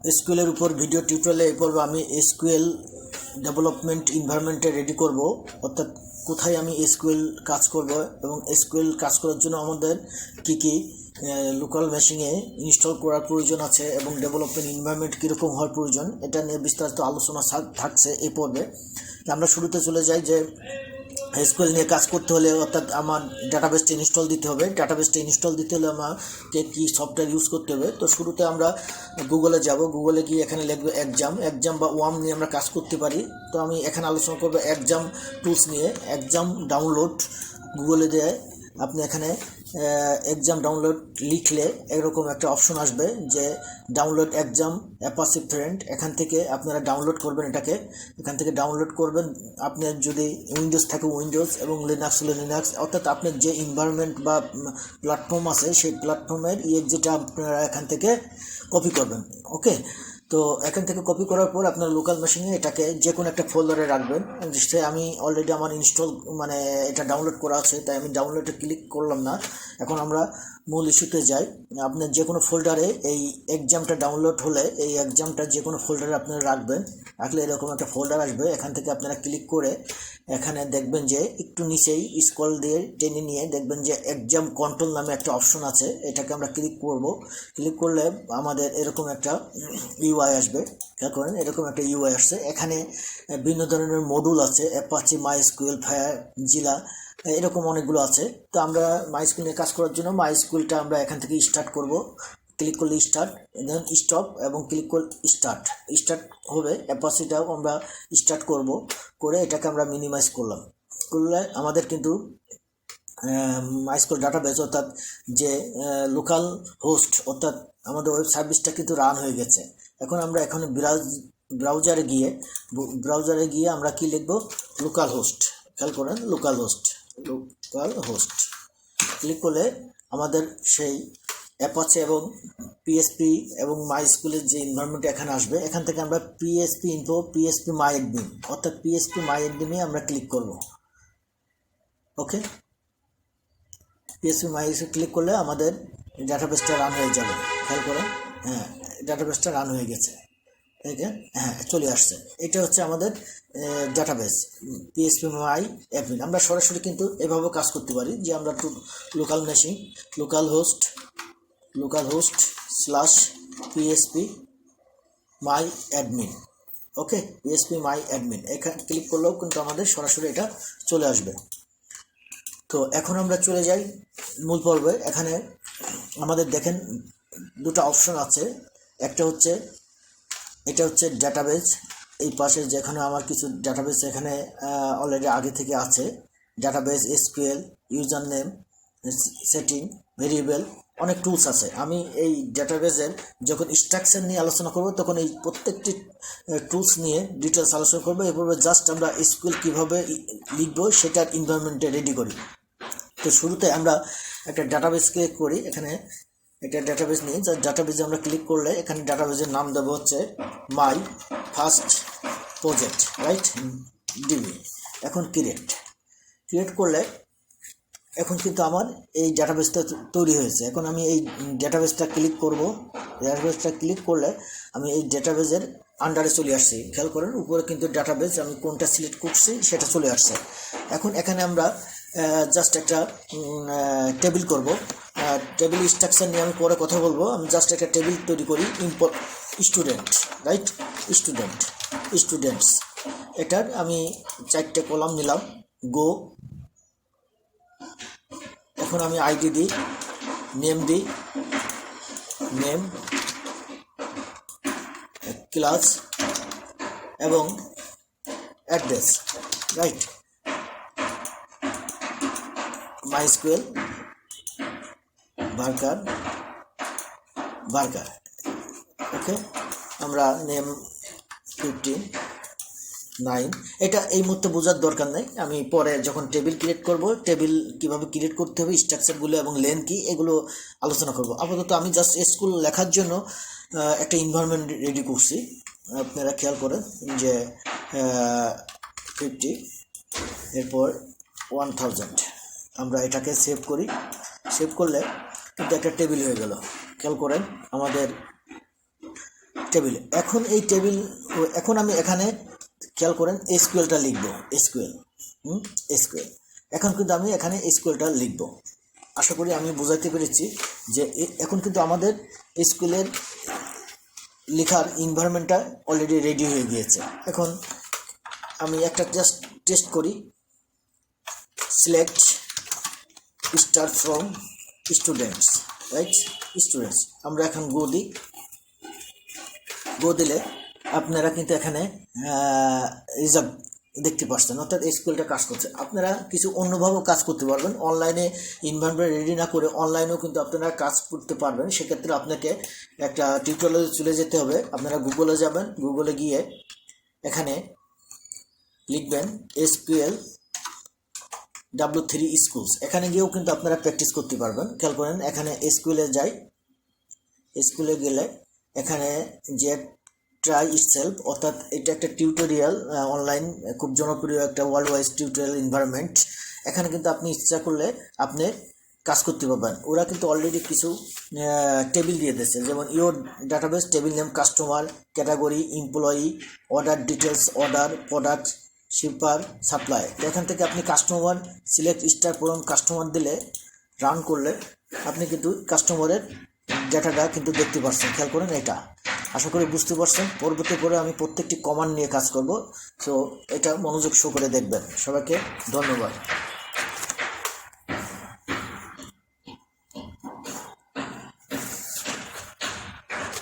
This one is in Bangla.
এসকিউএল এর উপর ভিডিও টিউটোরিয়ালে এই পর্বে আমি এসকিউএল ডেভেলপমেন্ট এনভায়রনমেন্টে রেডি করব, অর্থাৎ কোথায় আমি এসকিউএল কাজ করব এবং এসকিউএল কাজ করার জন্য আমাদের কি কি লোকাল মেশিনে ইনস্টল করার প্রয়োজন আছে এবং ডেভেলপমেন্ট এনভায়রনমেন্ট কীরকম হওয়ার প্রয়োজন, এটা নিয়ে বিস্তারিত আলোচনা থাকছে এই পর্বে। আমরা শুরুতে চলে যাই যে এসকিউএল নিয়ে কাজ করতে হলে অর্থাৎ আমার ডাটাবেসটা ইনস্টল দিতে হবে। ডাটাবেসটা ইনস্টল দিতে হলে আমাকে কী সফটওয়্যার ইউজ করতে হবে। তো শুরুতে আমরা গুগলে যাব, গুগলে গিয়ে এখানে লিখবো এক্সাম বা ওয়াম নিয়ে আমরা কাজ করতে পারি। তো আমি এখানে আলোচনা করবো এক্সাম টুলস নিয়ে। এক্সাম ডাউনলোড গুগলে দিয়ে আপনি এখানে এক্সাম ডাউনলোড লিখলে এরকম একটা অপশন আসবে যে ডাউনলোড এক্সাম অ্যাপাচি ফ্রেন্ড। এখান থেকে আপনারা ডাউনলোড করবেন, এখান থেকে ডাউনলোড করবেন। আপনার যদি উইন্ডোজ থাকে উইন্ডোজ এবং লিনাক্স হলে লিনাক্স, অর্থাৎ আপনার যে এনভায়রনমেন্ট বা প্ল্যাটফর্ম আছে সেই প্ল্যাটফর্মের যেটা আপনারা এখান থেকে কপি করবেন। ওকে, তো এখান থেকে কপি করার পর আপনার লোকাল মেশিনে এটাকে যে কোনো একটা ফোল্ডারে রাখবেন। সে আমি অলরেডি আমার ইনস্টল এটা ডাউনলোড করা আছে, তাই আমি ডাউনলোডে ক্লিক করলাম না। এখন আমরা মূল ইস্যুতে যাই। আপনার যে কোনো ফোল্ডারে এই এক্সামটা ডাউনলোড হলে এই এক্সামটা যে কোনো ফোল্ডারে আপনারা রাখবেন। রাখলে এরকম একটা ফোল্ডার আসবে, এখান থেকে আপনারা ক্লিক করে এখানে দেখবেন যে একটু নিচেই স্ক্রল দিয়ে টেনে নিয়ে দেখবেন যে এক্সাম কন্ট্রোল নামে একটা অপশন আছে, এটাকে আমরা ক্লিক করব। ক্লিক করলে আমাদের এরকম একটা ইউআই আসবে। খেয়াল করেন, এরকম একটা ইউআই আসছে। এখানে বিভিন্ন ধরনের মডুল আছে, অ্যাপাচি, মাইএসকিউএল, ফায়ার, জিলা, এরকম অনেকগুলো আছে। তো আমরা মাইএসকিউএল নিয়ে কাজ করার জন্য মাইএসকিউএলটা আমরা এখান থেকে স্টার্ট করব। ক্লিক করলে স্টার্ট, দেন স্টপ এবং ক্লিক করলে স্টার্ট হবে। অ্যাপাচিটাও আমরা স্টার্ট করে এটাকে আমরা মিনিমাইজ করলে আমাদের কিন্তু মাইএসকিউএল ডাটাবেস অর্থাৎ যে লোকাল হোস্ট অর্থাৎ আমাদের ওয়েব সার্ভিসটা কিন্তু রান হয়ে গেছে। এখন আমরা এখানে ব্রাউজারে গিয়ে আমরা কি লিখব, লোকাল হোস্ট। খেয়াল করেন, লোকাল হোস্ট ক্লিক করলে আমাদের সেই অ্যাপাচি এবং পিএসপি এবং মাইএসকিউএলের যে এনভায়রনমেন্ট এখানে আসবে। এখান থেকে আমরা পিএসপি ইনফো, পিএসপি মাইএডমিন অর্থাৎ পিএসপি মাইএডমিনে আমরা ক্লিক করব। ওকে, পিএসপি মাইএডমিনে ক্লিক করলে আমাদের ডাটাবেসটা রান হয়ে যাবে। খেয়াল করেন, হ্যাঁ, ডাটাবেসটা রান হয়ে গেছে। হ্যাঁ, চলে আসছে। এটা হচ্ছে আমাদের ডাটাবেস পিএসপি মাই অ্যাডমিন। আমরা সরাসরি কিন্তু এভাবে কাজ করতে পারি যে আমরা local machine local host slash PSP মাই অ্যাডমিন। ওকে, পিএসপি মাই অ্যাডমিন এখানে ক্লিক করলেও কিন্তু আমাদের সরাসরি এটা চলে আসবে। তো এখন আমরা চলে যাই মূল পর্বে। এখানে আমাদের দেখেন দুটো অপশন আছে। এটা হচ্ছে ডাটাবেস। এই পাশে যেখানে আমার কিছু ডাটাবেস এখানে অলরেডি আগে থেকে আছে। Database, SQL, user name, setting, variable, অনেক টুলস আছে। আমি এই ডাটাবেসের যখন স্ট্রাকচার নিয়ে আলোচনা করব তখন এই প্রত্যেকটি টুলস নিয়ে ডিটেলস আলোচনা করবো। এরপরে জাস্ট আমরা এসকিউএল কীভাবে লিখবো সেটার এনভায়রনমেন্টে রেডি করি। তো শুরুতে আমরা একটা ডাটাবেসকে করি। এখানে একটা ডাটাবেস নিয়ে ডাটাবেসে আমরা ক্লিক করলে এখানে ডাটাবেসের নাম দেবো হচ্ছে my first project, right, DB. এখন ক্রিয়েট করলে এখন কিন্তু আমার এই ডাটাবেসটা তৈরি হয়েছে। এখন আমি এই ডাটাবেসটা ক্লিক করব। ডাটাবেসটা ক্লিক করলে আমি এই ডাটাবেসের আন্ডারে চলে আসছি। খেয়াল করেন উপরে কিন্তু ডাটাবেস আমি কোনটা সিলেক্ট করছি সেটা চলে আসছে। এখন এখানে আমরা জাস্ট একটা টেবিল করব। টেবিল স্ট্রাকচার নিয়ে আমি পরে কথা বলবো। আমি জাস্ট একটা টেবিল তৈরি করি। Student, right, students. এটার আমি 4টে কলাম নিলাম। গো, এখন আমি আইডি দিই, নেম, ক্লাস এবং address, right. MySQL burger. Okay, আমরা নেম 15, 9। এটা এই মুহূর্তে বোঝার দরকার নেই, আমি পরে যখন টেবিল ক্রিয়েট করব, টেবিল কীভাবে ক্রিয়েট করতে হবে, স্ট্রাকচারগুলো এবং লেন কি, এগুলো আলোচনা করব। আপাতত আমি জাস্ট স্কুল লেখার জন্য একটা এনভায়রনমেন্ট রেডি করছি। আপনারা খেয়াল করেন যে 50, এরপর 1000। আমরা এটাকে সেভ করলে কিন্তু একটা টেবিল হয়ে গেল। খেয়াল করেন আমাদের টেবিল। এখন এই টেবিল, এখন আমি এখানে খেয়াল করেন এসকিউএলটা লিখব, এসকিউএল এসকিউএল। এখন কিন্তু আমি এখানে এসকিউএলটা লিখব। আশা করি আমি বোঝাতে পেরেছি যে এখন কিন্তু আমাদের এসকিউএলের লেখার এনভায়রনমেন্টটা অলরেডি রেডি হয়ে গিয়েছে। এখন আমি একটা জাস্ট টেস্ট করি, select star from students, right, students. আমরা এখন গো দিই, গো দিলে আপনারা কিন্তু এখানে রিজাল্ট দেখতে পাচ্ছেন, অর্থাৎ এসকিউএলটা কাজ করছে। আপনারা কিছু অন্যভাবেও কাজ করতে পারবেন, অনলাইনে এনভায়রনমেন্ট রেডি না করে অনলাইনেও কিন্তু আপনারা কাজ করতে পারবেন। সেক্ষেত্রে আপনাকে একটা টিউটোরিয়ালে চলে যেতে হবে। আপনারা গুগলে যাবেন, গুগলে গিয়ে এখানে লিখবেন SQL W3 স্কুলস। এখানে গিয়েও কিন্তু আপনারা প্র্যাকটিস করতে পারবেন। খেয়াল করেন এখানে এসকিউএলে যাই, স্কুলে গেলে এখানে যে ট্রাই ইটসেলফ, অর্থাৎ এটা একটা টিউটোরিয়াল, অনলাইন খুব জনপ্রিয় একটা ওয়ার্ল্ড ওয়াইজ টিউটোরিয়াল এনভায়রনমেন্ট। এখানে কিন্তু আপনি ইচ্ছা করলে আপনি কাজ করতে পারবেন। ওরা কিন্তু অলরেডি কিছু টেবিল দিয়ে দিয়েছে, যেমন your database, table name, customer, category, employee, order details, order, product, shipper, supply. এখান থেকে আপনি customer select star from customer দিলে, রান করলে আপনি কিন্তু কাস্টমারের ডেটাটা কিন্তু দেখতে পাচ্ছেন। খেয়াল করেন এটা, আশা করি বুঝতে পারছেন। পরবর্তী করে আমি প্রত্যেকটি কমান্ড নিয়ে কাজ করব, সো এটা মনোযোগ সহকারে দেখবেন। সবাইকে ধন্যবাদ।